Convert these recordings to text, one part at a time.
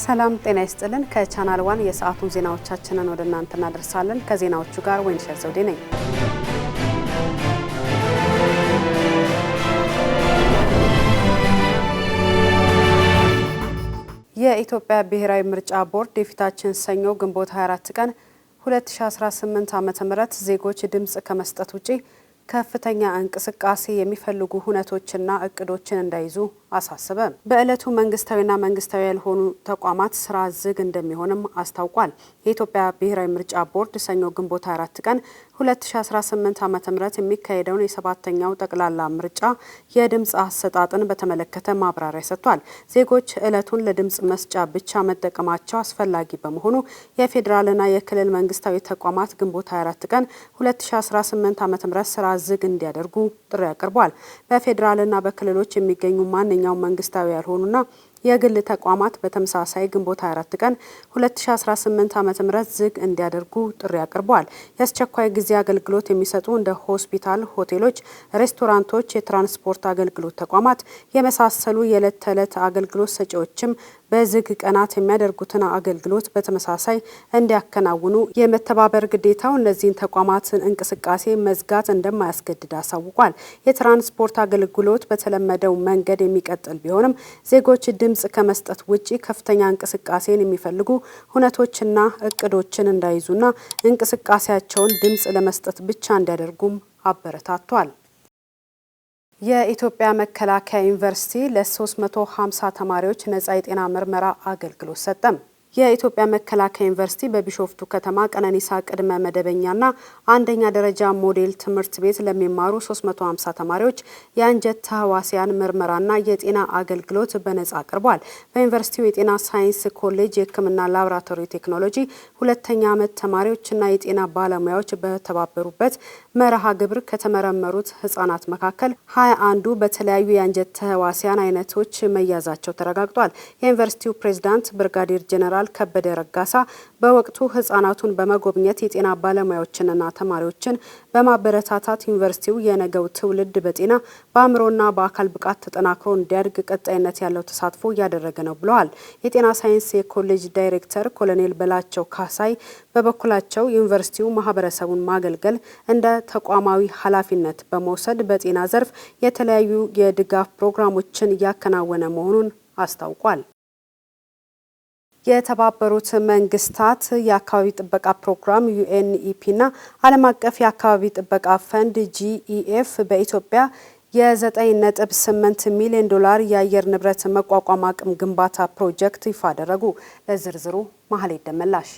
ሰላም ጤና ይስጥልን ከቻናል 1 የሰዓቱን ዜናዎቻችንን ወደ እናንተ እናደርሳለን። ከዜናዎቹ ጋር ወይንሸት ዘውዴ ነኝ። የኢትዮጵያ ብሔራዊ ምርጫ ቦርድ የፊታችን ሰኞ ግንቦት 24 ቀን 2018 ዓ.ም ዜጎች ድምጽ ከመስጠት ውጪ ከፍተኛ እንቅስቃሴ የሚፈልጉ ሁነቶችና እቅዶችን እንዳይዙ አሳሰበ። በእለቱ መንግስታዊና መንግስታዊ ያልሆኑ ተቋማት ስራ ዝግ እንደሚሆንም አስታውቋል። የኢትዮጵያ ብሔራዊ ምርጫ ቦርድ ሰኞ ግንቦት 24 ቀን 2018 ዓ.ም የሚካሄደውን የሰባተኛው ጠቅላላ ምርጫ የድምጽ አሰጣጥን በተመለከተ ማብራሪያ ሰጥቷል። ዜጎች እለቱን ለድምጽ መስጫ ብቻ መጠቀማቸው አስፈላጊ በመሆኑ የፌዴራልና የክልል መንግስታዊ ተቋማት ግንቦት 24 ቀን 2018 ዓ.ም ስራ ዝግ እንዲያደርጉ ጥሪ አቅርቧል። በፌዴራልና በክልሎች የሚገኙ ማንኛውም መንግስታዊ ያልሆኑና የግል ተቋማት በተመሳሳይ ግንቦት 24 ቀን 2018 ዓ.ም ዝግ እንዲያደርጉ ጥሪ አቅርበዋል። የአስቸኳይ ጊዜ አገልግሎት የሚሰጡ እንደ ሆስፒታል፣ ሆቴሎች፣ ሬስቶራንቶች፣ የትራንስፖርት አገልግሎት ተቋማት የመሳሰሉ የዕለት ተዕለት አገልግሎት ሰጪዎችም በዝግ ቀናት የሚያደርጉትን አገልግሎት በተመሳሳይ እንዲያከናውኑ የመተባበር ግዴታው እነዚህን ተቋማትን እንቅስቃሴ መዝጋት እንደማያስገድድ አሳውቋል። የትራንስፖርት አገልግሎት በተለመደው መንገድ የሚቀጥል ቢሆንም ዜጎች ድምጽ ከመስጠት ውጪ ከፍተኛ እንቅስቃሴን የሚፈልጉ ሁነቶችና እቅዶችን እንዳይዙና እንቅስቃሴያቸውን ድምጽ ለመስጠት ብቻ እንዲያደርጉም አበረታቷል። የኢትዮጵያ መከላከያ ዩኒቨርሲቲ ለ350 ተማሪዎች ነጻ የጤና ምርመራ አገልግሎት ሰጠም። የኢትዮጵያ መከላከያ ዩኒቨርሲቲ በቢሾፍቱ ከተማ ቀነኒሳ ቅድመ መደበኛና አንደኛ ደረጃ ሞዴል ትምህርት ቤት ለሚማሩ 350 ተማሪዎች የአንጀት ተህዋሲያን ምርመራና የጤና አገልግሎት በነጻ አቅርቧል። በዩኒቨርሲቲው የጤና ሳይንስ ኮሌጅ የሕክምና ላቦራቶሪ ቴክኖሎጂ ሁለተኛ ዓመት ተማሪዎችና የጤና ባለሙያዎች በተባበሩበት መርሃ ግብር ከተመረመሩት ህጻናት መካከል 21ዱ በተለያዩ የአንጀት ተህዋሲያን አይነቶች መያዛቸው ተረጋግጧል። የዩኒቨርሲቲው ፕሬዝዳንት ብርጋዴር ጄኔራል ከበደ ረጋሳ በወቅቱ ህጻናቱን በመጎብኘት የጤና ባለሙያዎችንና ተማሪዎችን በማበረታታት ዩኒቨርሲቲው የነገው ትውልድ በጤና በአእምሮና በአካል ብቃት ተጠናክሮ እንዲያድግ ቀጣይነት ያለው ተሳትፎ እያደረገ ነው ብለዋል። የጤና ሳይንስ የኮሌጅ ዳይሬክተር ኮሎኔል በላቸው ካሳይ በበኩላቸው ዩኒቨርሲቲው ማህበረሰቡን ማገልገል እንደ ተቋማዊ ኃላፊነት በመውሰድ በጤና ዘርፍ የተለያዩ የድጋፍ ፕሮግራሞችን እያከናወነ መሆኑን አስታውቋል። የተባበሩት መንግስታት የአካባቢ ጥበቃ ፕሮግራም ዩኤንኢፒና ዓለም አቀፍ የአካባቢ ጥበቃ ፈንድ ጂኢኤፍ በኢትዮጵያ የ9.8 ሚሊዮን ዶላር የአየር ንብረት መቋቋም አቅም ግንባታ ፕሮጀክት ይፋ አደረጉ። ለዝርዝሩ ማህሌት ደመላሽ።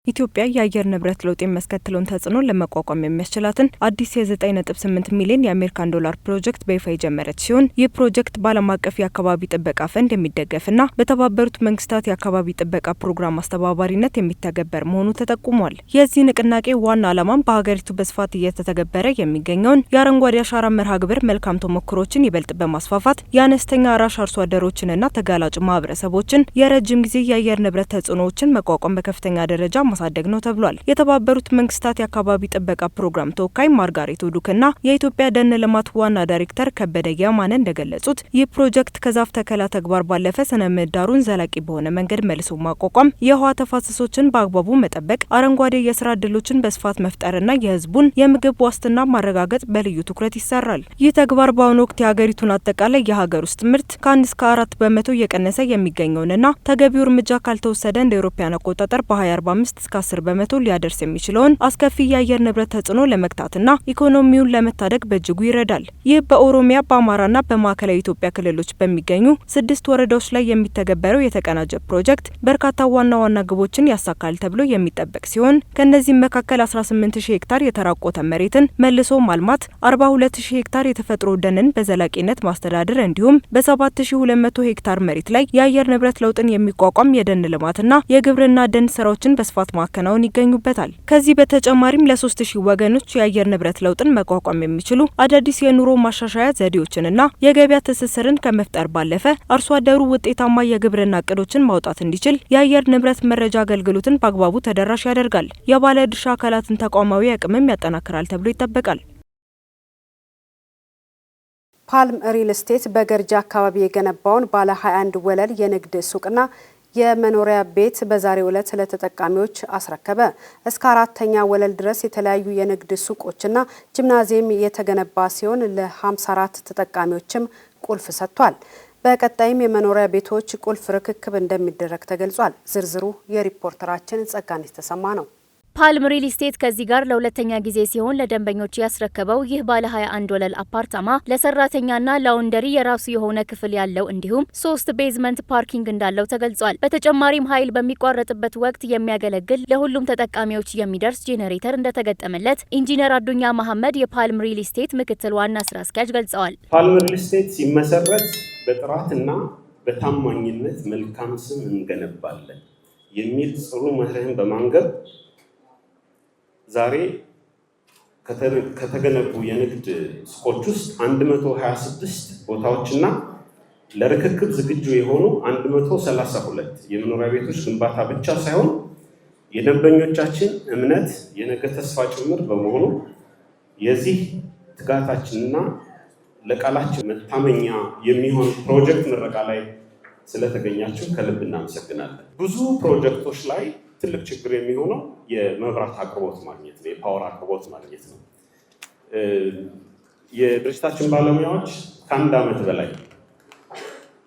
ኢትዮጵያ የአየር ንብረት ለውጥ የሚያስከትለውን ተጽዕኖ ለመቋቋም የሚያስችላትን አዲስ የ9.8 ሚሊዮን የአሜሪካን ዶላር ፕሮጀክት በይፋ የጀመረች ሲሆን ይህ ፕሮጀክት በዓለም አቀፍ የአካባቢ ጥበቃ ፈንድ የሚደገፍና በተባበሩት መንግስታት የአካባቢ ጥበቃ ፕሮግራም አስተባባሪነት የሚተገበር መሆኑ ተጠቁሟል። የዚህ ንቅናቄ ዋና ዓላማም በሀገሪቱ በስፋት እየተተገበረ የሚገኘውን የአረንጓዴ አሻራ መርሃ ግብር መልካም ተሞክሮችን ይበልጥ በማስፋፋት የአነስተኛ አራሽ አርሶ አደሮችንና ተጋላጭ ማህበረሰቦችን የረጅም ጊዜ የአየር ንብረት ተጽዕኖዎችን መቋቋም በከፍተኛ ደረጃ ማሳደግ ነው ተብሏል። የተባበሩት መንግስታት የአካባቢ ጥበቃ ፕሮግራም ተወካይ ማርጋሬት ኡዱክና የኢትዮጵያ ደን ልማት ዋና ዳይሬክተር ከበደ ያማነ እንደገለጹት ይህ ፕሮጀክት ከዛፍ ተከላ ተግባር ባለፈ ስነ ምህዳሩን ዘላቂ በሆነ መንገድ መልሶ ማቋቋም፣ የውሃ ተፋሰሶችን በአግባቡ መጠበቅ፣ አረንጓዴ የስራ እድሎችን በስፋት መፍጠርና የህዝቡን የምግብ ዋስትና ማረጋገጥ በልዩ ትኩረት ይሰራል። ይህ ተግባር በአሁኑ ወቅት የሀገሪቱን አጠቃላይ የሀገር ውስጥ ምርት ከ1 እስከ 4 በመቶ እየቀነሰ የሚገኘውንና ተገቢው እርምጃ ካልተወሰደ እንደ አውሮፓውያን አቆጣጠር በ2045 እስከ 10 በመቶ ሊያደርስ የሚችለውን አስከፊ የአየር ንብረት ተጽዕኖ ለመግታትና ኢኮኖሚውን ለመታደግ በእጅጉ ይረዳል። ይህ በኦሮሚያ በአማራና በማዕከላዊ ኢትዮጵያ ክልሎች በሚገኙ 6 ወረዳዎች ላይ የሚተገበረው የተቀናጀ ፕሮጀክት በርካታ ዋና ዋና ግቦችን ያሳካል ተብሎ የሚጠበቅ ሲሆን ከነዚህም መካከል 18000 ሄክታር የተራቆተ መሬትን መልሶ ማልማት፣ 42000 ሄክታር የተፈጥሮ ደንን በዘላቂነት ማስተዳደር እንዲሁም በ7200 ሄክታር መሬት ላይ የአየር ንብረት ለውጥን የሚቋቋም የደን ልማትና የግብርና ደን ስራዎችን በስፋት ማከናወን ይገኙበታል። ከዚህ በተጨማሪም ለ3000 ወገኖች የአየር ንብረት ለውጥን መቋቋም የሚችሉ አዳዲስ የኑሮ ማሻሻያ ዘዴዎችንና የገበያ ትስስርን ከመፍጠር ባለፈ አርሶ አደሩ ውጤታማ የግብርና እቅዶችን ማውጣት እንዲችል የአየር ንብረት መረጃ አገልግሎትን በአግባቡ ተደራሽ ያደርጋል። የባለ ድርሻ አካላትን ተቋማዊ አቅምም ያጠናክራል ተብሎ ይጠበቃል። ፓልም ሪል ስቴት በገርጂ አካባቢ የገነባውን ባለ 21 ወለል የንግድ ሱቅና የመኖሪያ ቤት በዛሬው ዕለት ለተጠቃሚዎች አስረከበ። እስከ 4ኛ ወለል ድረስ የተለያዩ የንግድ ሱቆችና ጂምናዚየም የተገነባ ሲሆን ለ54 ተጠቃሚዎችም ቁልፍ ሰጥቷል። በቀጣይም የመኖሪያ ቤቶች ቁልፍ ርክክብ እንደሚደረግ ተገልጿል። ዝርዝሩ የሪፖርተራችን ጸጋኔ ተሰማ ነው። ፓልም ሪል ስቴት ከዚህ ጋር ለሁለተኛ ጊዜ ሲሆን ለደንበኞች ያስረከበው ይህ ባለ 21 ወለል አፓርታማ ለሰራተኛና ላውንደሪ የራሱ የሆነ ክፍል ያለው እንዲሁም 3 ቤዝመንት ፓርኪንግ እንዳለው ተገልጿል። በተጨማሪም ኃይል በሚቋረጥበት ወቅት የሚያገለግል ለሁሉም ተጠቃሚዎች የሚደርስ ጄኔሬተር እንደተገጠመለት ኢንጂነር አዱኛ መሐመድ የፓልም ሪል ስቴት ምክትል ዋና ስራ አስኪያጅ ገልጸዋል። ፓልም ሪል ስቴት ሲመሰረት በጥራትና በታማኝነት መልካም ስም እንገነባለን የሚል ጽሩ መርህን በማንገብ ዛሬ ከተገነቡ የንግድ ሱቆች ውስጥ 126 ቦታዎችና ለርክክብ ዝግጁ የሆኑ 132 የመኖሪያ ቤቶች ግንባታ ብቻ ሳይሆን የደንበኞቻችን እምነት የነገ ተስፋ ጭምር በመሆኑ የዚህ ትጋታችንና ለቃላችን መታመኛ የሚሆን ፕሮጀክት ምረቃ ላይ ስለተገኛችሁ ከልብ እናመሰግናለን። ብዙ ፕሮጀክቶች ላይ ትልቅ ችግር የሚሆነው የመብራት አቅርቦት ማግኘት ነው፣ የፓወር አቅርቦት ማግኘት ነው። የድርጅታችን ባለሙያዎች ከ1 ዓመት በላይ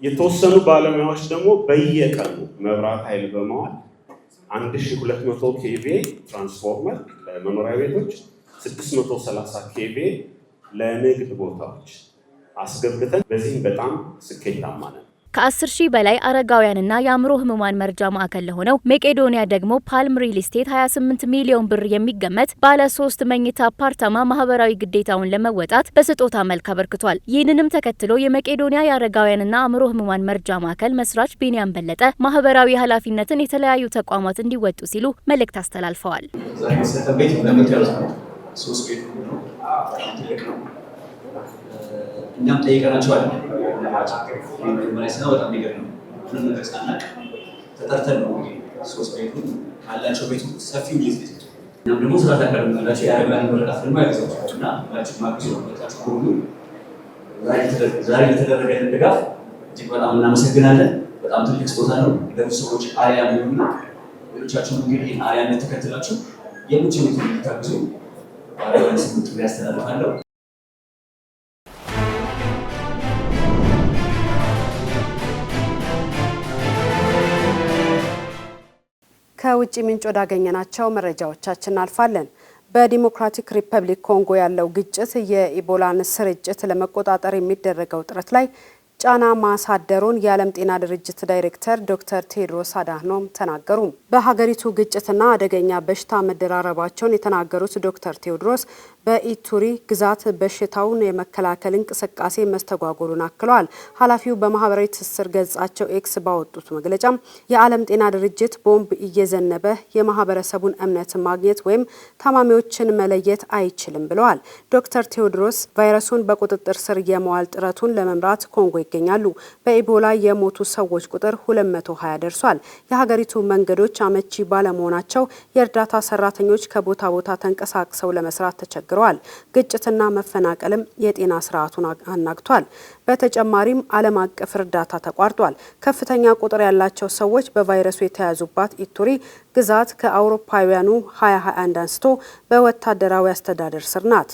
የተወሰኑ ባለሙያዎች ደግሞ በየቀኑ መብራት ኃይል በመዋል 1200 ኬቪኤ ትራንስፎርመር ለመኖሪያ ቤቶች፣ 630 ኬቪኤ ለንግድ ቦታዎች አስገብተን በዚህም በጣም ስኬታማ ነን። ከ10 ሺህ በላይ አረጋውያንና የአእምሮ ህሙማን መርጃ ማዕከል ለሆነው መቄዶንያ ደግሞ ፓልም ሪል ስቴት 28 ሚሊዮን ብር የሚገመት ባለ 3 መኝታ አፓርታማ ማህበራዊ ግዴታውን ለመወጣት በስጦታ መልክ አበርክቷል። ይህንንም ተከትሎ የመቄዶንያ የአረጋውያንና አእምሮ ህሙማን መርጃ ማዕከል መስራች ቢኒያም በለጠ ማህበራዊ ኃላፊነትን የተለያዩ ተቋማት እንዲወጡ ሲሉ መልእክት አስተላልፈዋል። እኛም ጠይቀናቸዋል። መጀመሪያ ስና በጣም የሚገርም ነው። ምንም ነገር ሳናቅ ተጠርተን ነው 3 ቤቱን ካላቸው ቤቱ ሰፊው ጊዜ እኛም ደግሞ ስራ ታቀርብላቸው የአረጋን ወረዳት ደግሞ ያገዛቸው እና ሁላችሁ ማግዙ ወጣችሁ ሁሉ ዛሬ ለተደረገልን ድጋፍ እጅግ በጣም እናመሰግናለን። በጣም ትልቅ ስጦታ ነው። ለብዙ ሰዎች አርአያ የሚሆንና ሌሎቻችሁም እንግዲህ አርአያነት ተከትላችሁ የምትችሉትን እንድታግዙ አረጋን ስሙት ያስተላልፋለሁ። ከውጭ ምንጭ ወዳገኘናቸው መረጃዎቻችን እናልፋለን። በዲሞክራቲክ ሪፐብሊክ ኮንጎ ያለው ግጭት የኢቦላን ስርጭት ለመቆጣጠር የሚደረገው ጥረት ላይ ጫና ማሳደሩን የዓለም ጤና ድርጅት ዳይሬክተር ዶክተር ቴድሮስ አድሃኖም ተናገሩ። በሀገሪቱ ግጭትና አደገኛ በሽታ መደራረባቸውን የተናገሩት ዶክተር ቴዎድሮስ በኢቱሪ ግዛት በሽታውን የመከላከል እንቅስቃሴ መስተጓጎሉን አክለዋል። ኃላፊው በማህበራዊ ትስስር ገጻቸው ኤክስ ባወጡት መግለጫም የዓለም ጤና ድርጅት ቦምብ እየዘነበ የማህበረሰቡን እምነት ማግኘት ወይም ታማሚዎችን መለየት አይችልም ብለዋል። ዶክተር ቴዎድሮስ ቫይረሱን በቁጥጥር ስር የመዋል ጥረቱን ለመምራት ኮንጎ ይገኛሉ። በኢቦላ የሞቱ ሰዎች ቁጥር 220 ደርሷል። የሀገሪቱ መንገዶች አመቺ ባለመሆናቸው የእርዳታ ሰራተኞች ከቦታ ቦታ ተንቀሳቅሰው ለመስራት ተቸግረዋል። ግጭትና መፈናቀልም የጤና ስርዓቱን አናግቷል። በተጨማሪም ዓለም አቀፍ እርዳታ ተቋርጧል። ከፍተኛ ቁጥር ያላቸው ሰዎች በቫይረሱ የተያዙባት ኢቱሪ ግዛት ከአውሮፓውያኑ 2021 አንስቶ በወታደራዊ አስተዳደር ስር ናት።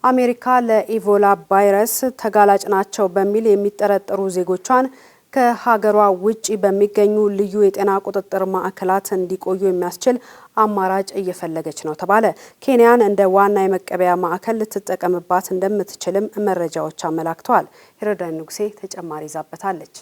አሜሪካ ለኢቦላ ቫይረስ ተጋላጭ ናቸው በሚል የሚጠረጠሩ ዜጎቿን ከሀገሯ ውጪ በሚገኙ ልዩ የጤና ቁጥጥር ማዕከላት እንዲቆዩ የሚያስችል አማራጭ እየፈለገች ነው ተባለ። ኬንያን እንደ ዋና የመቀበያ ማዕከል ልትጠቀምባት እንደምትችልም መረጃዎች አመላክተዋል። ሄሮዳን ንጉሴ ተጨማሪ ይዛበታለች።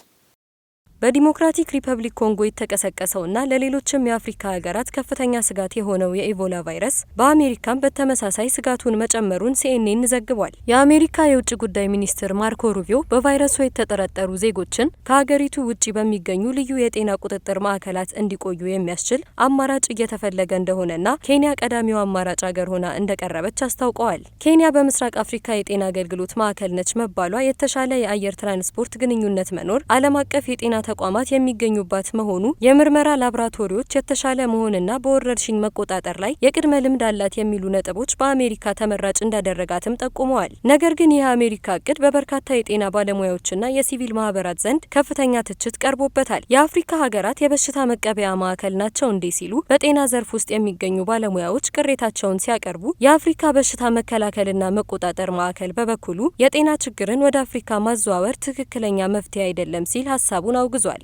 በዲሞክራቲክ ሪፐብሊክ ኮንጎ የተቀሰቀሰውና ለሌሎችም የአፍሪካ ሀገራት ከፍተኛ ስጋት የሆነው የኢቦላ ቫይረስ በአሜሪካም በተመሳሳይ ስጋቱን መጨመሩን ሲኤንኤን ዘግቧል። የአሜሪካ የውጭ ጉዳይ ሚኒስትር ማርኮ ሩቢዮ በቫይረሱ የተጠረጠሩ ዜጎችን ከሀገሪቱ ውጪ በሚገኙ ልዩ የጤና ቁጥጥር ማዕከላት እንዲቆዩ የሚያስችል አማራጭ እየተፈለገ እንደሆነና ኬንያ ቀዳሚው አማራጭ ሀገር ሆና እንደቀረበች አስታውቀዋል። ኬንያ በምስራቅ አፍሪካ የጤና አገልግሎት ማዕከል ነች መባሏ የተሻለ የአየር ትራንስፖርት ግንኙነት መኖር፣ ዓለም አቀፍ የጤና ተቋማት የሚገኙባት መሆኑ የምርመራ ላብራቶሪዎች የተሻለ መሆንና በወረርሽኝ መቆጣጠር ላይ የቅድመ ልምድ አላት የሚሉ ነጥቦች በአሜሪካ ተመራጭ እንዳደረጋትም ጠቁመዋል። ነገር ግን ይህ አሜሪካ እቅድ በበርካታ የጤና ባለሙያዎችና የሲቪል ማህበራት ዘንድ ከፍተኛ ትችት ቀርቦበታል። የአፍሪካ ሀገራት የበሽታ መቀበያ ማዕከል ናቸው እንዴ ሲሉ በጤና ዘርፍ ውስጥ የሚገኙ ባለሙያዎች ቅሬታቸውን ሲያቀርቡ የአፍሪካ በሽታ መከላከልና መቆጣጠር ማዕከል በበኩሉ የጤና ችግርን ወደ አፍሪካ ማዘዋወር ትክክለኛ መፍትሄ አይደለም ሲል ሀሳቡን አውግዟል።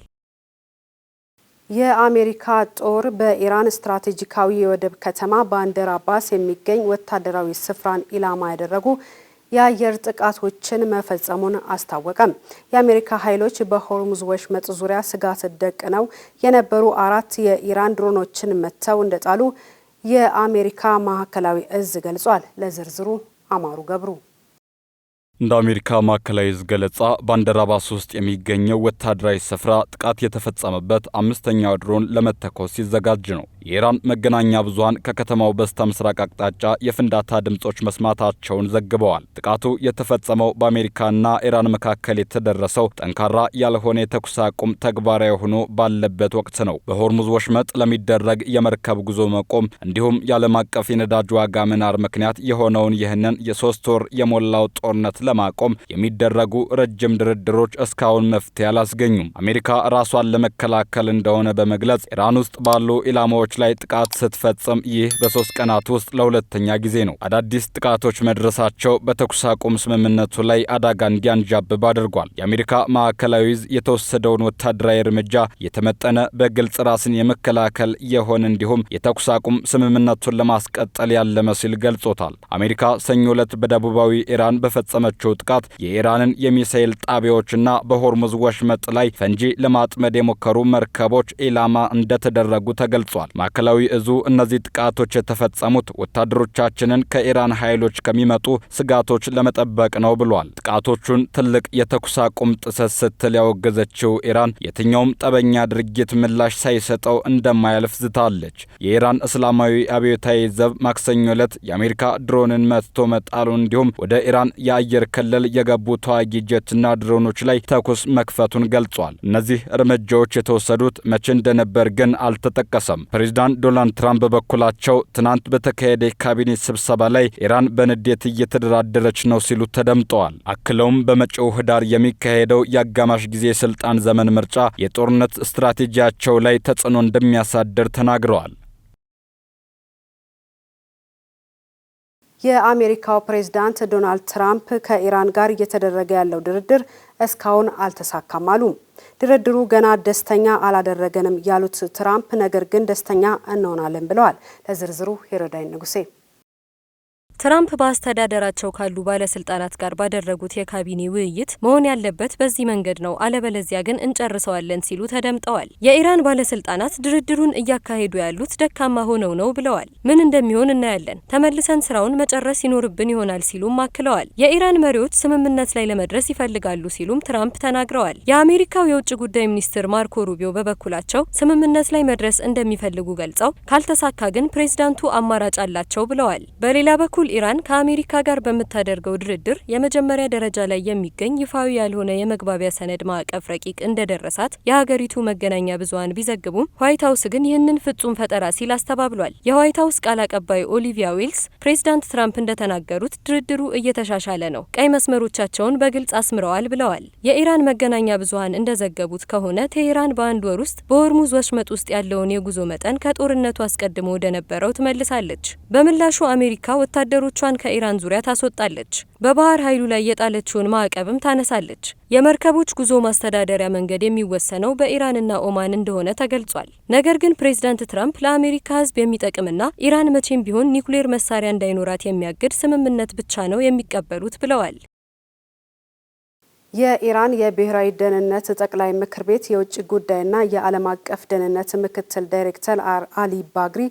የአሜሪካ ጦር በኢራን ስትራቴጂካዊ የወደብ ከተማ ባንደር አባስ የሚገኝ ወታደራዊ ስፍራን ኢላማ ያደረጉ የአየር ጥቃቶችን መፈጸሙን አስታወቀም። የአሜሪካ ኃይሎች በሆርሙዝ ወሽመጥ ዙሪያ ስጋት ደቅነው የነበሩ 4 የኢራን ድሮኖችን መተው እንደጣሉ የአሜሪካ ማዕከላዊ እዝ ገልጿል። ለዝርዝሩ አማሩ ገብሩ። እንደ አሜሪካ ማዕከላዊ እዝ ገለጻ ባንደር አባስ ውስጥ የሚገኘው ወታደራዊ ስፍራ ጥቃት የተፈጸመበት 5ኛው ድሮን ለመተኮስ ሲዘጋጅ ነው። የኢራን መገናኛ ብዙሃን ከከተማው በስተ ምስራቅ አቅጣጫ የፍንዳታ ድምጾች መስማታቸውን ዘግበዋል። ጥቃቱ የተፈጸመው በአሜሪካና ኢራን መካከል የተደረሰው ጠንካራ ያልሆነ የተኩስ አቁም ተግባራዊ ሆኖ ባለበት ወቅት ነው። በሆርሙዝ ወሽመጥ ለሚደረግ የመርከብ ጉዞ መቆም እንዲሁም የዓለም አቀፍ የነዳጅ ዋጋ መናር ምክንያት የሆነውን ይህንን የ3 ወር የሞላው ጦርነት ለማቆም የሚደረጉ ረጅም ድርድሮች እስካሁን መፍትሄ አላስገኙም። አሜሪካ ራሷን ለመከላከል እንደሆነ በመግለጽ ኢራን ውስጥ ባሉ ኢላማዎች ላይ ጥቃት ስትፈጽም ይህ በ3 ቀናት ውስጥ ለሁለተኛ ጊዜ ነው። አዳዲስ ጥቃቶች መድረሳቸው በተኩስ አቁም ስምምነቱ ላይ አደጋ እንዲያንዣብብ አድርጓል። የአሜሪካ ማዕከላዊ እዝ የተወሰደውን ወታደራዊ እርምጃ የተመጠነ በግልጽ ራስን የመከላከል የሆነ እንዲሁም የተኩስ አቁም ስምምነቱን ለማስቀጠል ያለመ ሲል ገልጾታል። አሜሪካ ሰኞ ዕለት በደቡባዊ ኢራን በፈጸመችው ጥቃት የኢራንን የሚሳኤል ጣቢያዎችና በሆርሙዝ ወሽመጥ ላይ ፈንጂ ለማጥመድ የሞከሩ መርከቦች ኢላማ እንደተደረጉ ተገልጿል። ማዕከላዊ እዙ እነዚህ ጥቃቶች የተፈጸሙት ወታደሮቻችንን ከኢራን ኃይሎች ከሚመጡ ስጋቶች ለመጠበቅ ነው ብሏል። ጥቃቶቹን ትልቅ የተኩስ አቁም ጥሰት ስትል ያወገዘችው ኢራን የትኛውም ጠበኛ ድርጊት ምላሽ ሳይሰጠው እንደማያልፍ ዝታለች። የኢራን እስላማዊ አብዮታዊ ዘብ ማክሰኞ ዕለት የአሜሪካ ድሮንን መትቶ መጣሉን እንዲሁም ወደ ኢራን የአየር ክልል የገቡ ተዋጊ ጀትና ድሮኖች ላይ ተኩስ መክፈቱን ገልጿል። እነዚህ እርምጃዎች የተወሰዱት መቼ እንደነበር ግን አልተጠቀሰም። ፕሬዝዳንት ዶናልድ ትራምፕ በበኩላቸው ትናንት በተካሄደ የካቢኔት ስብሰባ ላይ ኢራን በንዴት እየተደራደረች ነው ሲሉ ተደምጠዋል። አክለውም በመጪው ህዳር የሚካሄደው የአጋማሽ ጊዜ የስልጣን ዘመን ምርጫ የጦርነት ስትራቴጂያቸው ላይ ተጽዕኖ እንደሚያሳድር ተናግረዋል። የአሜሪካው ፕሬዝዳንት ዶናልድ ትራምፕ ከኢራን ጋር እየተደረገ ያለው ድርድር እስካሁን አልተሳካም አሉ። ድርድሩ ገና ደስተኛ አላደረገንም ያሉት ትራምፕ ነገር ግን ደስተኛ እንሆናለን ብለዋል። ለዝርዝሩ ሄሮዳይን ንጉሴ። ትራምፕ በአስተዳደራቸው ካሉ ባለስልጣናት ጋር ባደረጉት የካቢኔ ውይይት መሆን ያለበት በዚህ መንገድ ነው፣ አለበለዚያ ግን እንጨርሰዋለን ሲሉ ተደምጠዋል። የኢራን ባለስልጣናት ድርድሩን እያካሄዱ ያሉት ደካማ ሆነው ነው ብለዋል። ምን እንደሚሆን እናያለን፣ ተመልሰን ስራውን መጨረስ ይኖርብን ይሆናል ሲሉም አክለዋል። የኢራን መሪዎች ስምምነት ላይ ለመድረስ ይፈልጋሉ ሲሉም ትራምፕ ተናግረዋል። የአሜሪካው የውጭ ጉዳይ ሚኒስትር ማርኮ ሩቢዮ በበኩላቸው ስምምነት ላይ መድረስ እንደሚፈልጉ ገልጸው ካልተሳካ ግን ፕሬዝዳንቱ አማራጭ አላቸው ብለዋል። በሌላ በኩል ኢራን ከአሜሪካ ጋር በምታደርገው ድርድር የመጀመሪያ ደረጃ ላይ የሚገኝ ይፋዊ ያልሆነ የመግባቢያ ሰነድ ማዕቀፍ ረቂቅ እንደደረሳት የሀገሪቱ መገናኛ ብዙሃን ቢዘግቡም ዋይት ሀውስ ግን ይህንን ፍጹም ፈጠራ ሲል አስተባብሏል። የዋይት ሀውስ ቃል አቀባይ ኦሊቪያ ዊልስ ፕሬዝዳንት ትራምፕ እንደተናገሩት ድርድሩ እየተሻሻለ ነው፣ ቀይ መስመሮቻቸውን በግልጽ አስምረዋል ብለዋል። የኢራን መገናኛ ብዙሃን እንደዘገቡት ከሆነ ቴሄራን በአንድ ወር ውስጥ በሆርሙዝ ወሽመጥ ውስጥ ያለውን የጉዞ መጠን ከጦርነቱ አስቀድሞ ወደነበረው ትመልሳለች። በምላሹ አሜሪካ ወታደሮቿን ከኢራን ዙሪያ ታስወጣለች። በባህር ኃይሉ ላይ የጣለችውን ማዕቀብም ታነሳለች። የመርከቦች ጉዞ ማስተዳደሪያ መንገድ የሚወሰነው በኢራንና ኦማን እንደሆነ ተገልጿል። ነገር ግን ፕሬዝዳንት ትራምፕ ለአሜሪካ ሕዝብ የሚጠቅምና ኢራን መቼም ቢሆን ኒውክሌር መሳሪያ እንዳይኖራት የሚያግድ ስምምነት ብቻ ነው የሚቀበሉት ብለዋል። የኢራን የብሔራዊ ደህንነት ጠቅላይ ምክር ቤት የውጭ ጉዳይና የዓለም አቀፍ ደህንነት ምክትል ዳይሬክተር አሊ ባግሪ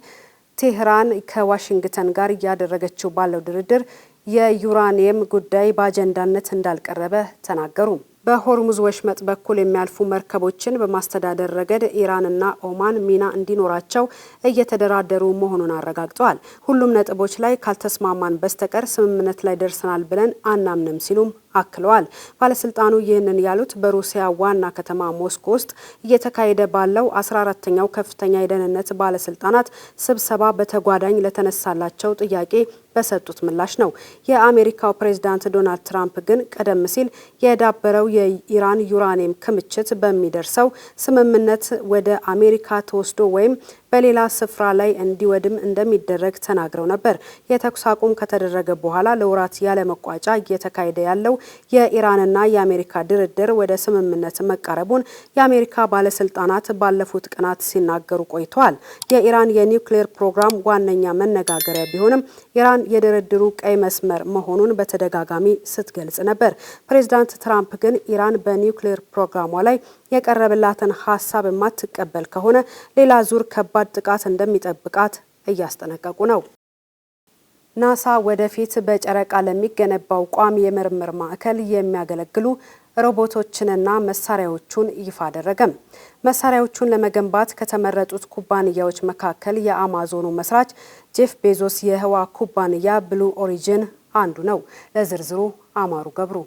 ቴህራን ከዋሽንግተን ጋር እያደረገችው ባለው ድርድር የዩራኒየም ጉዳይ በአጀንዳነት እንዳልቀረበ ተናገሩ። በሆርሙዝ ወሽመጥ በኩል የሚያልፉ መርከቦችን በማስተዳደር ረገድ ኢራንና ኦማን ሚና እንዲኖራቸው እየተደራደሩ መሆኑን አረጋግጠዋል። ሁሉም ነጥቦች ላይ ካልተስማማን በስተቀር ስምምነት ላይ ደርሰናል ብለን አናምንም ሲሉም አክለዋል። ባለስልጣኑ ይህንን ያሉት በሩሲያ ዋና ከተማ ሞስኮ ውስጥ እየተካሄደ ባለው 14ኛው ከፍተኛ የደህንነት ባለስልጣናት ስብሰባ በተጓዳኝ ለተነሳላቸው ጥያቄ በሰጡት ምላሽ ነው። የአሜሪካው ፕሬዝዳንት ዶናልድ ትራምፕ ግን ቀደም ሲል የዳበረው የኢራን ዩራኒየም ክምችት በሚደርሰው ስምምነት ወደ አሜሪካ ተወስዶ ወይም በሌላ ስፍራ ላይ እንዲወድም እንደሚደረግ ተናግረው ነበር። የተኩስ አቁም ከተደረገ በኋላ ለወራት ያለ መቋጫ እየተካሄደ ያለው የኢራንና የአሜሪካ ድርድር ወደ ስምምነት መቃረቡን የአሜሪካ ባለስልጣናት ባለፉት ቀናት ሲናገሩ ቆይተዋል። የኢራን የኒውክሌር ፕሮግራም ዋነኛ መነጋገሪያ ቢሆንም ኢራን የድርድሩ ቀይ መስመር መሆኑን በተደጋጋሚ ስትገልጽ ነበር። ፕሬዝዳንት ትራምፕ ግን ኢራን በኒውክሌር ፕሮግራሟ ላይ የቀረበላትን ሀሳብ የማትቀበል ከሆነ ሌላ ዙር ከባድ ጥቃት እንደሚጠብቃት እያስጠነቀቁ ነው። ናሳ ወደፊት በጨረቃ ለሚገነባው ቋሚ የምርምር ማዕከል የሚያገለግሉ ሮቦቶችንና መሳሪያዎቹን ይፋ አደረገ። መሳሪያዎቹን ለመገንባት ከተመረጡት ኩባንያዎች መካከል የአማዞኑ መስራች ጄፍ ቤዞስ የህዋ ኩባንያ ብሉ ኦሪጅን አንዱ ነው። ለዝርዝሩ አማሩ ገብሩ።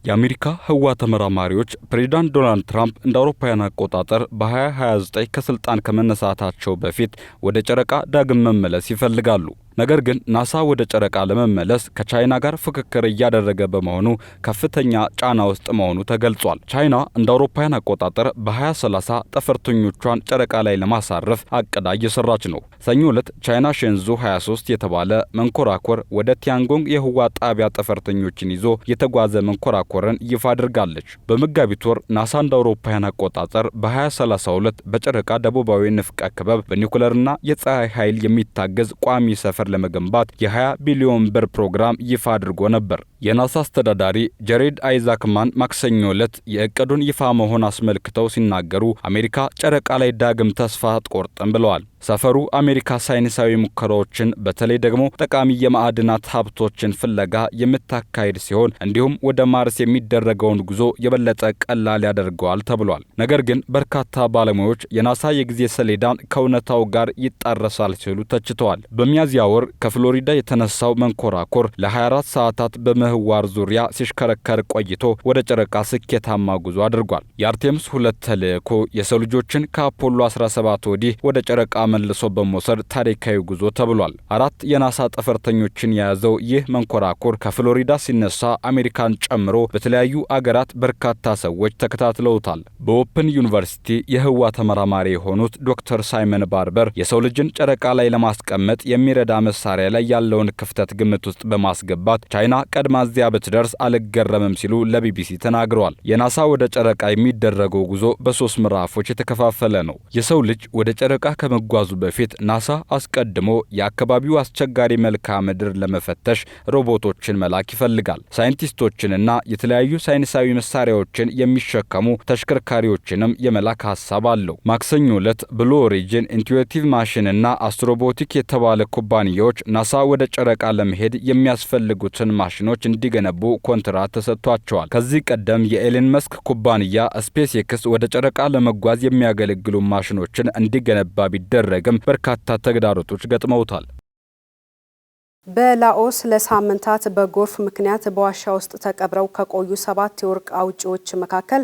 የአሜሪካ ህዋ ተመራማሪዎች ፕሬዝዳንት ዶናልድ ትራምፕ እንደ አውሮፓውያን አቆጣጠር በ2029 ከስልጣን ከመነሳታቸው በፊት ወደ ጨረቃ ዳግም መመለስ ይፈልጋሉ። ነገር ግን ናሳ ወደ ጨረቃ ለመመለስ ከቻይና ጋር ፍክክር እያደረገ በመሆኑ ከፍተኛ ጫና ውስጥ መሆኑ ተገልጿል። ቻይና እንደ አውሮፓውያን አቆጣጠር በ2030 ጠፈርተኞቿን ጨረቃ ላይ ለማሳረፍ አቅዳ እየሰራች ነው። ሰኞ ዕለት ቻይና ሼንዙ 23 የተባለ መንኮራኮር ወደ ቲያንጎንግ የህዋ ጣቢያ ጠፈርተኞችን ይዞ የተጓዘ መንኮራኮርን ይፋ አድርጋለች። በመጋቢት ወር ናሳ እንደ አውሮፓውያን አቆጣጠር በ2032 በጨረቃ ደቡባዊ ንፍቀ ክበብ በኒውክለርና የፀሐይ ኃይል የሚታገዝ ቋሚ ሰፈር ለመገንባት የ20 ቢሊዮን ብር ፕሮግራም ይፋ አድርጎ ነበር። የናሳ አስተዳዳሪ ጀሬድ አይዛክማን ማክሰኞ ዕለት የእቅዱን ይፋ መሆን አስመልክተው ሲናገሩ አሜሪካ ጨረቃ ላይ ዳግም ተስፋ አትቆርጥም ብለዋል። ሰፈሩ አሜሪካ ሳይንሳዊ ሙከራዎችን በተለይ ደግሞ ጠቃሚ የማዕድናት ሀብቶችን ፍለጋ የምታካሄድ ሲሆን እንዲሁም ወደ ማርስ የሚደረገውን ጉዞ የበለጠ ቀላል ያደርገዋል ተብሏል። ነገር ግን በርካታ ባለሙያዎች የናሳ የጊዜ ሰሌዳን ከእውነታው ጋር ይጣረሳል ሲሉ ተችተዋል። በሚያዝያ ወር ከፍሎሪዳ የተነሳው መንኮራኮር ለ24 ሰዓታት በምህዋር ዙሪያ ሲሽከረከር ቆይቶ ወደ ጨረቃ ስኬታማ ጉዞ አድርጓል። የአርቴምስ 2 ተልእኮ የሰው ልጆችን ከአፖሎ 17 ወዲህ ወደ ጨረቃ መልሶ በመውሰድ ታሪካዊ ጉዞ ተብሏል። 4 የናሳ ጠፈርተኞችን የያዘው ይህ መንኮራኩር ከፍሎሪዳ ሲነሳ አሜሪካን ጨምሮ በተለያዩ አገራት በርካታ ሰዎች ተከታትለውታል። በኦፕን ዩኒቨርሲቲ የህዋ ተመራማሪ የሆኑት ዶክተር ሳይመን ባርበር የሰው ልጅን ጨረቃ ላይ ለማስቀመጥ የሚረዳ መሳሪያ ላይ ያለውን ክፍተት ግምት ውስጥ በማስገባት ቻይና ቀድማ እዚያ ብትደርስ አልገረምም ሲሉ ለቢቢሲ ተናግረዋል። የናሳ ወደ ጨረቃ የሚደረገው ጉዞ በ3 ምዕራፎች የተከፋፈለ ነው። የሰው ልጅ ወደ ጨረቃ ከመጓዙ በፊት ናሳ አስቀድሞ የአካባቢው አስቸጋሪ መልክዓ ምድር ለመፈተሽ ሮቦቶችን መላክ ይፈልጋል። ሳይንቲስቶችንና የተለያዩ ሳይንሳዊ መሳሪያዎችን የሚሸከሙ ተሽከርካሪዎችንም የመላክ ሀሳብ አለው። ማክሰኞ ዕለት ብሉ ኦሪጅን፣ ኢንቱዊቲቭ ማሽን እና አስትሮቦቲክ የተባለ ኩባንያዎች ናሳ ወደ ጨረቃ ለመሄድ የሚያስፈልጉትን ማሽኖች እንዲገነቡ ኮንትራት ተሰጥቷቸዋል። ከዚህ ቀደም የኤለን መስክ ኩባንያ ስፔስ ኤክስ ወደ ጨረቃ ለመጓዝ የሚያገለግሉ ማሽኖችን እንዲገነባ ቢደረግም በርካታ ተግዳሮቶች ገጥመውታል። በላኦስ ለሳምንታት በጎርፍ ምክንያት በዋሻ ውስጥ ተቀብረው ከቆዩ 7 የወርቅ አውጪዎች መካከል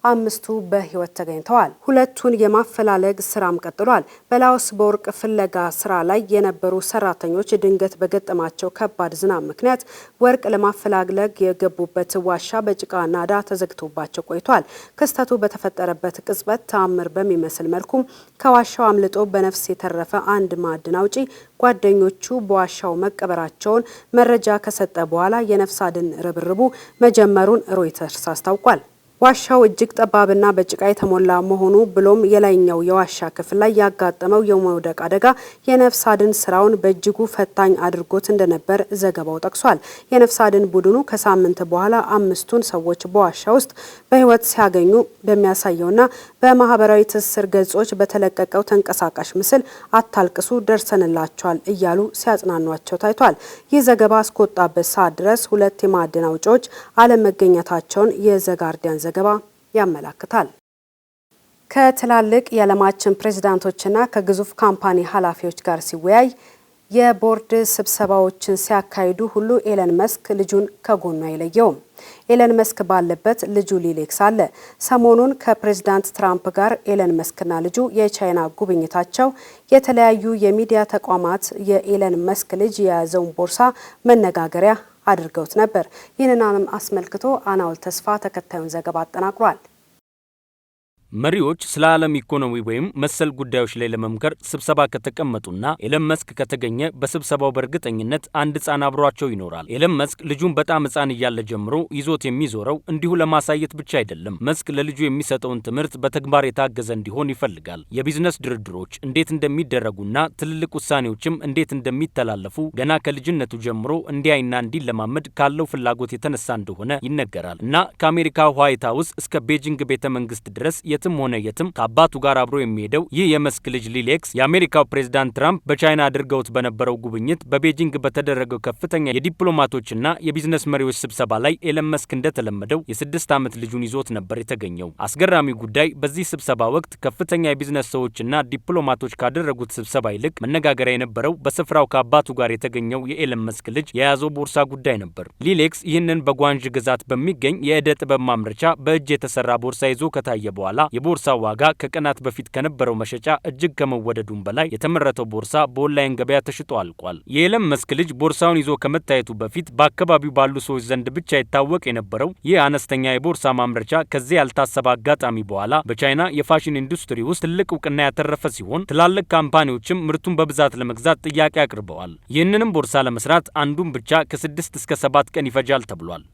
5ቱ በህይወት ተገኝተዋል። 2ቱን የማፈላለግ ስራም ቀጥሏል። በላኦስ በወርቅ ፍለጋ ስራ ላይ የነበሩ ሰራተኞች ድንገት በገጠማቸው ከባድ ዝናብ ምክንያት ወርቅ ለማፈላለግ የገቡበት ዋሻ በጭቃ ናዳ ተዘግቶባቸው ቆይቷል። ክስተቱ በተፈጠረበት ቅጽበት ተአምር በሚመስል መልኩም ከዋሻው አምልጦ በነፍስ የተረፈ አንድ ማዕድን አውጪ ጓደኞቹ በዋሻው መቀበራቸውን መረጃ ከሰጠ በኋላ የነፍስ አድን ርብርቡ መጀመሩን ሮይተርስ አስታውቋል። ዋሻው እጅግ ጠባብና በጭቃ የተሞላ መሆኑ ብሎም የላይኛው የዋሻ ክፍል ላይ ያጋጠመው የመውደቅ አደጋ የነፍስ አድን ስራውን በእጅጉ ፈታኝ አድርጎት እንደነበር ዘገባው ጠቅሷል። የነፍስ አድን ቡድኑ ከሳምንት በኋላ 5ቱን ሰዎች በዋሻ ውስጥ በህይወት ሲያገኙ በሚያሳየውና በማህበራዊ ትስስር ገጾች በተለቀቀው ተንቀሳቃሽ ምስል አታልቅሱ ደርሰንላቸዋል እያሉ ሲያጽናኗቸው ታይቷል። ይህ ዘገባ እስከወጣበት ሰዓት ድረስ 2 የማዕድን አውጪዎች አለመገኘታቸውን የዘጋርዲያን ዘገባ ያመላክታል። ከትላልቅ የዓለማችን ፕሬዝዳንቶችና ከግዙፍ ካምፓኒ ኃላፊዎች ጋር ሲወያይ የቦርድ ስብሰባዎችን ሲያካሂዱ ሁሉ ኤለን መስክ ልጁን ከጎኑ አይለየውም። ኤለን መስክ ባለበት ልጁ ሊሌክስ አለ። ሰሞኑን ከፕሬዝዳንት ትራምፕ ጋር ኤለን መስክና ልጁ የቻይና ጉብኝታቸው የተለያዩ የሚዲያ ተቋማት የኤለን መስክ ልጅ የያዘውን ቦርሳ መነጋገሪያ አድርገውት ነበር። ይህንንም አስመልክቶ አናውል ተስፋ ተከታዩን ዘገባ አጠናቅሯል። መሪዎች ስለ ዓለም ኢኮኖሚ ወይም መሰል ጉዳዮች ላይ ለመምከር ስብሰባ ከተቀመጡና ኤለን መስክ ከተገኘ በስብሰባው በእርግጠኝነት አንድ ሕፃን አብሯቸው ይኖራል። ኤለን መስክ ልጁን በጣም ሕፃን እያለ ጀምሮ ይዞት የሚዞረው እንዲሁ ለማሳየት ብቻ አይደለም። መስክ ለልጁ የሚሰጠውን ትምህርት በተግባር የታገዘ እንዲሆን ይፈልጋል። የቢዝነስ ድርድሮች እንዴት እንደሚደረጉና ትልልቅ ውሳኔዎችም እንዴት እንደሚተላለፉ ገና ከልጅነቱ ጀምሮ እንዲያይና እንዲለማመድ ካለው ፍላጎት የተነሳ እንደሆነ ይነገራል እና ከአሜሪካ ዋይት ሀውስ እስከ ቤጂንግ ቤተ መንግስት ድረስ የትም ሆነ የትም ከአባቱ ጋር አብሮ የሚሄደው ይህ የመስክ ልጅ ሊሌክስ የአሜሪካው ፕሬዝዳንት ትራምፕ በቻይና አድርገውት በነበረው ጉብኝት በቤጂንግ በተደረገው ከፍተኛ የዲፕሎማቶችና የቢዝነስ መሪዎች ስብሰባ ላይ ኤለን መስክ እንደተለመደው የ6 ዓመት ልጁን ይዞት ነበር የተገኘው። አስገራሚው ጉዳይ በዚህ ስብሰባ ወቅት ከፍተኛ የቢዝነስ ሰዎችና ዲፕሎማቶች ካደረጉት ስብሰባ ይልቅ መነጋገሪያ የነበረው በስፍራው ከአባቱ ጋር የተገኘው የኤለን መስክ ልጅ የያዘው ቦርሳ ጉዳይ ነበር። ሊሌክስ ይህንን በጓንዥ ግዛት በሚገኝ የዕደ ጥበብ ማምረቻ በእጅ የተሰራ ቦርሳ ይዞ ከታየ በኋላ የቦርሳው ዋጋ ከቀናት በፊት ከነበረው መሸጫ እጅግ ከመወደዱም በላይ የተመረተው ቦርሳ በኦንላይን ገበያ ተሽጦ አልቋል። የኤለን መስክ ልጅ ቦርሳውን ይዞ ከመታየቱ በፊት በአካባቢው ባሉ ሰዎች ዘንድ ብቻ ይታወቅ የነበረው ይህ አነስተኛ የቦርሳ ማምረቻ ከዚህ ያልታሰበ አጋጣሚ በኋላ በቻይና የፋሽን ኢንዱስትሪ ውስጥ ትልቅ እውቅና ያተረፈ ሲሆን ትላልቅ ካምፓኒዎችም ምርቱን በብዛት ለመግዛት ጥያቄ አቅርበዋል። ይህንንም ቦርሳ ለመስራት አንዱን ብቻ ከ6 እስከ 7 ቀን ይፈጃል ተብሏል።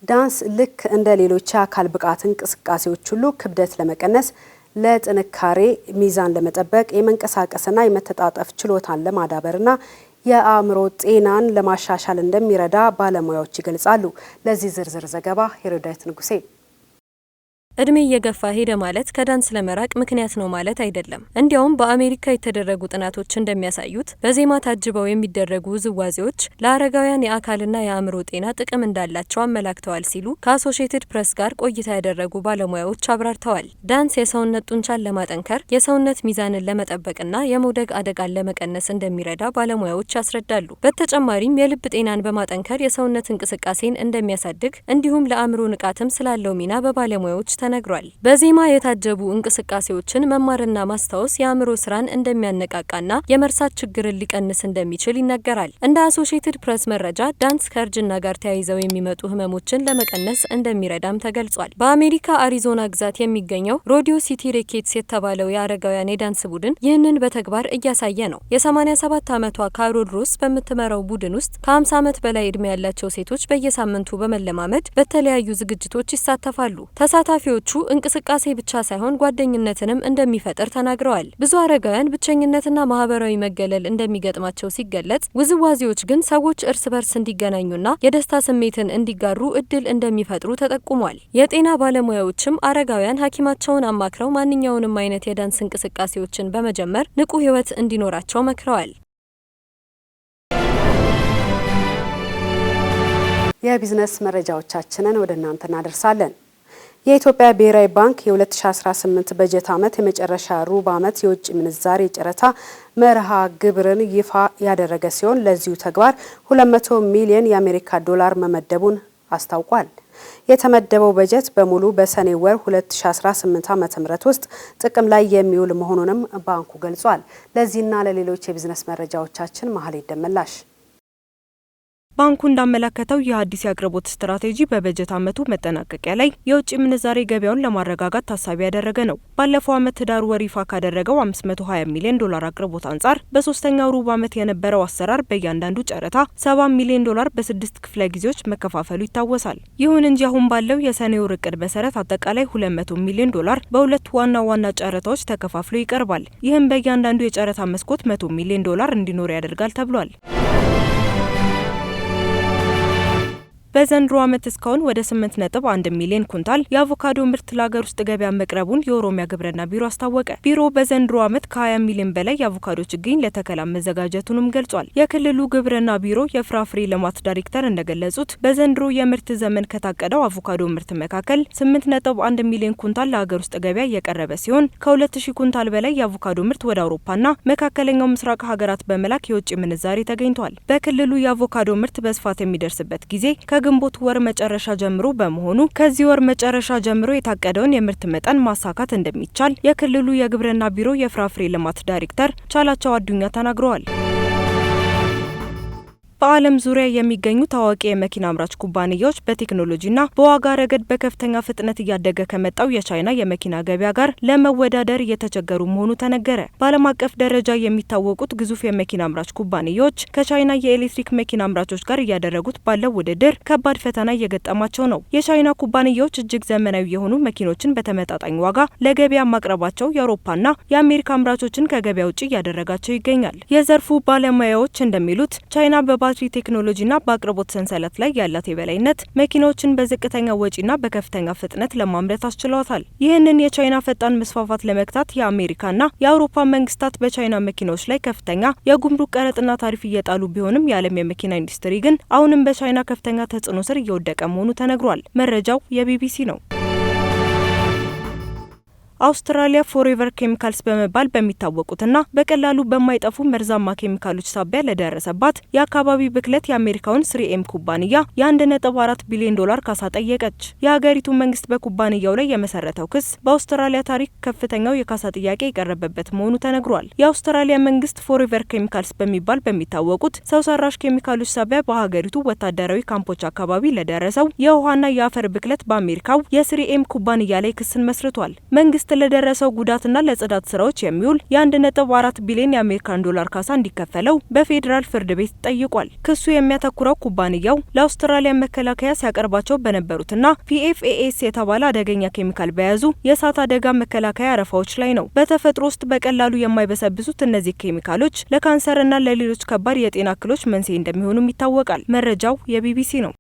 ዳንስ ልክ እንደ ሌሎች አካል ብቃት እንቅስቃሴዎች ሁሉ ክብደት ለመቀነስ፣ ለጥንካሬ፣ ሚዛን ለመጠበቅ፣ የመንቀሳቀስና የመተጣጠፍ ችሎታን ለማዳበርና የአእምሮ ጤናን ለማሻሻል እንደሚረዳ ባለሙያዎች ይገልጻሉ። ለዚህ ዝርዝር ዘገባ ሄሮዳይት ንጉሴ። እድሜ እየገፋ ሄደ ማለት ከዳንስ ለመራቅ ምክንያት ነው ማለት አይደለም። እንዲያውም በአሜሪካ የተደረጉ ጥናቶች እንደሚያሳዩት በዜማ ታጅበው የሚደረጉ ውዝዋዜዎች ለአረጋውያን የአካልና የአእምሮ ጤና ጥቅም እንዳላቸው አመላክተዋል ሲሉ ከአሶሺየትድ ፕሬስ ጋር ቆይታ ያደረጉ ባለሙያዎች አብራርተዋል። ዳንስ የሰውነት ጡንቻን ለማጠንከር፣ የሰውነት ሚዛንን ለመጠበቅና የመውደቅ አደጋን ለመቀነስ እንደሚረዳ ባለሙያዎች ያስረዳሉ። በተጨማሪም የልብ ጤናን በማጠንከር የሰውነት እንቅስቃሴን እንደሚያሳድግ እንዲሁም ለአእምሮ ንቃትም ስላለው ሚና በባለሙያዎች ተነግሯል። በዜማ የታጀቡ እንቅስቃሴዎችን መማርና ማስታወስ የአእምሮ ስራን እንደሚያነቃቃና የመርሳት ችግርን ሊቀንስ እንደሚችል ይነገራል። እንደ አሶሺየትድ ፕሬስ መረጃ ዳንስ ከእርጅና ጋር ተያይዘው የሚመጡ ህመሞችን ለመቀነስ እንደሚረዳም ተገልጿል። በአሜሪካ አሪዞና ግዛት የሚገኘው ሮዲዮ ሲቲ ሬኬትስ የተባለው የአረጋውያን የዳንስ ቡድን ይህንን በተግባር እያሳየ ነው። የ87 ዓመቷ ካሮል ሮስ በምትመራው ቡድን ውስጥ ከ50 ዓመት በላይ እድሜ ያላቸው ሴቶች በየሳምንቱ በመለማመድ በተለያዩ ዝግጅቶች ይሳተፋሉ። ተሳታፊዎቹ እንቅስቃሴ ብቻ ሳይሆን ጓደኝነትንም እንደሚፈጥር ተናግረዋል። ብዙ አረጋውያን ብቸኝነትና ማህበራዊ መገለል እንደሚገጥማቸው ሲገለጽ፣ ውዝዋዜዎች ግን ሰዎች እርስ በርስ እንዲገናኙና የደስታ ስሜትን እንዲጋሩ እድል እንደሚፈጥሩ ተጠቁሟል። የጤና ባለሙያዎችም አረጋውያን ሐኪማቸውን አማክረው ማንኛውንም አይነት የዳንስ እንቅስቃሴዎችን በመጀመር ንቁ ህይወት እንዲኖራቸው መክረዋል። የቢዝነስ መረጃዎቻችንን ወደ እናንተ እናደርሳለን። የኢትዮጵያ ብሔራዊ ባንክ የ2018 በጀት ዓመት የመጨረሻ ሩብ ዓመት የውጭ ምንዛሬ ጨረታ መርሃ ግብርን ይፋ ያደረገ ሲሆን ለዚሁ ተግባር 200 ሚሊዮን የአሜሪካ ዶላር መመደቡን አስታውቋል። የተመደበው በጀት በሙሉ በሰኔ ወር 2018 ዓ.ም ውስጥ ጥቅም ላይ የሚውል መሆኑንም ባንኩ ገልጿል። ለዚህና ለሌሎች የቢዝነስ መረጃዎቻችን መሀሌት ደመላሽ። ባንኩ እንዳመለከተው የአዲስ የአቅርቦት ስትራቴጂ በበጀት ዓመቱ መጠናቀቂያ ላይ የውጭ ምንዛሬ ገበያውን ለማረጋጋት ታሳቢ ያደረገ ነው። ባለፈው ዓመት ህዳር ወር ይፋ ካደረገው 520 ሚሊዮን ዶላር አቅርቦት አንጻር በሶስተኛው ሩብ ዓመት የነበረው አሰራር በእያንዳንዱ ጨረታ 70 ሚሊዮን ዶላር በ6 ክፍለ ጊዜዎች መከፋፈሉ ይታወሳል። ይሁን እንጂ አሁን ባለው የሰኔው እቅድ መሰረት አጠቃላይ 200 ሚሊዮን ዶላር በሁለት ዋና ዋና ጨረታዎች ተከፋፍሎ ይቀርባል። ይህም በእያንዳንዱ የጨረታ መስኮት 100 ሚሊዮን ዶላር እንዲኖር ያደርጋል ተብሏል። በዘንድሮ ዓመት እስካሁን ወደ 8.1 ሚሊዮን ኩንታል የአቮካዶ ምርት ለሀገር ውስጥ ገበያ መቅረቡን የኦሮሚያ ግብርና ቢሮ አስታወቀ። ቢሮ በዘንድሮ ዓመት ከ20 ሚሊዮን በላይ የአቮካዶ ችግኝ ለተከላ መዘጋጀቱንም ገልጿል። የክልሉ ግብርና ቢሮ የፍራፍሬ ልማት ዳይሬክተር እንደገለጹት በዘንድሮ የምርት ዘመን ከታቀደው አቮካዶ ምርት መካከል 8.1 ሚሊዮን ኩንታል ለሀገር ውስጥ ገበያ የቀረበ ሲሆን ከ2000 ኩንታል በላይ የአቮካዶ ምርት ወደ አውሮፓና መካከለኛው ምስራቅ ሀገራት በመላክ የውጭ ምንዛሪ ተገኝቷል። በክልሉ የአቮካዶ ምርት በስፋት የሚደርስበት ጊዜ ከግንቦት ወር መጨረሻ ጀምሮ በመሆኑ ከዚህ ወር መጨረሻ ጀምሮ የታቀደውን የምርት መጠን ማሳካት እንደሚቻል የክልሉ የግብርና ቢሮ የፍራፍሬ ልማት ዳይሬክተር ቻላቸው አዱኛ ተናግረዋል። በዓለም ዙሪያ የሚገኙ ታዋቂ የመኪና አምራች ኩባንያዎች በቴክኖሎጂና በዋጋ ረገድ በከፍተኛ ፍጥነት እያደገ ከመጣው የቻይና የመኪና ገበያ ጋር ለመወዳደር እየተቸገሩ መሆኑ ተነገረ። በዓለም አቀፍ ደረጃ የሚታወቁት ግዙፍ የመኪና አምራች ኩባንያዎች ከቻይና የኤሌክትሪክ መኪና አምራቾች ጋር እያደረጉት ባለው ውድድር ከባድ ፈተና እየገጠማቸው ነው። የቻይና ኩባንያዎች እጅግ ዘመናዊ የሆኑ መኪኖችን በተመጣጣኝ ዋጋ ለገበያ ማቅረባቸው የአውሮፓና የአሜሪካ አምራቾችን ከገበያ ውጭ እያደረጋቸው ይገኛል። የዘርፉ ባለሙያዎች እንደሚሉት ቻይና ባትሪ ቴክኖሎጂና በአቅርቦት ሰንሰለት ላይ ያላት የበላይነት መኪናዎችን በዝቅተኛ ወጪና በከፍተኛ ፍጥነት ለማምረት አስችሏታል። ይህንን የቻይና ፈጣን መስፋፋት ለመግታት የአሜሪካና የአውሮፓ መንግስታት በቻይና መኪናዎች ላይ ከፍተኛ የጉምሩክ ቀረጥና ታሪፍ እየጣሉ ቢሆንም የዓለም የመኪና ኢንዱስትሪ ግን አሁንም በቻይና ከፍተኛ ተጽዕኖ ስር እየወደቀ መሆኑ ተነግሯል። መረጃው የቢቢሲ ነው። አውስትራሊያ ፎሬቨር ኬሚካልስ በመባል በሚታወቁትና በቀላሉ በማይጠፉ መርዛማ ኬሚካሎች ሳቢያ ለደረሰባት የአካባቢ ብክለት የአሜሪካውን 3M ኩባንያ የ1.4 ቢሊዮን ዶላር ካሳ ጠየቀች። የሀገሪቱ መንግስት በኩባንያው ላይ የመሰረተው ክስ በአውስትራሊያ ታሪክ ከፍተኛው የካሳ ጥያቄ የቀረበበት መሆኑ ተነግሯል። የአውስትራሊያ መንግስት ፎሬቨር ኬሚካልስ በሚባል በሚታወቁት ሰው ሰራሽ ኬሚካሎች ሳቢያ በሀገሪቱ ወታደራዊ ካምፖች አካባቢ ለደረሰው የውሃና የአፈር ብክለት በአሜሪካው የ3M ኩባንያ ላይ ክስን መስርቷል። መንግስት ለደረሰው ጉዳትና ለጽዳት ስራዎች የሚውል የ1.4 ቢሊዮን የአሜሪካን ዶላር ካሳ እንዲከፈለው በፌዴራል ፍርድ ቤት ጠይቋል። ክሱ የሚያተኩረው ኩባንያው ለአውስትራሊያ መከላከያ ሲያቀርባቸው በነበሩትና PFAS የተባለ አደገኛ ኬሚካል በያዙ የእሳት አደጋ መከላከያ አረፋዎች ላይ ነው። በተፈጥሮ ውስጥ በቀላሉ የማይበሰብሱት እነዚህ ኬሚካሎች ለካንሰርና ለሌሎች ከባድ የጤና እክሎች መንስኤ እንደሚሆኑም ይታወቃል። መረጃው የቢቢሲ ነው።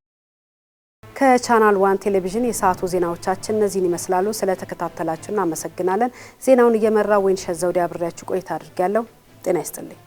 ከቻናል 1 ቴሌቪዥን የሰዓቱ ዜናዎቻችን እነዚህን ይመስላሉ። ስለተከታተላችሁ እናመሰግናለን። ዜናውን እየመራው ወይንሸት ዘውዴ አብሬያችሁ ቆይታ አድርጌያለሁ። ጤና ይስጥልኝ።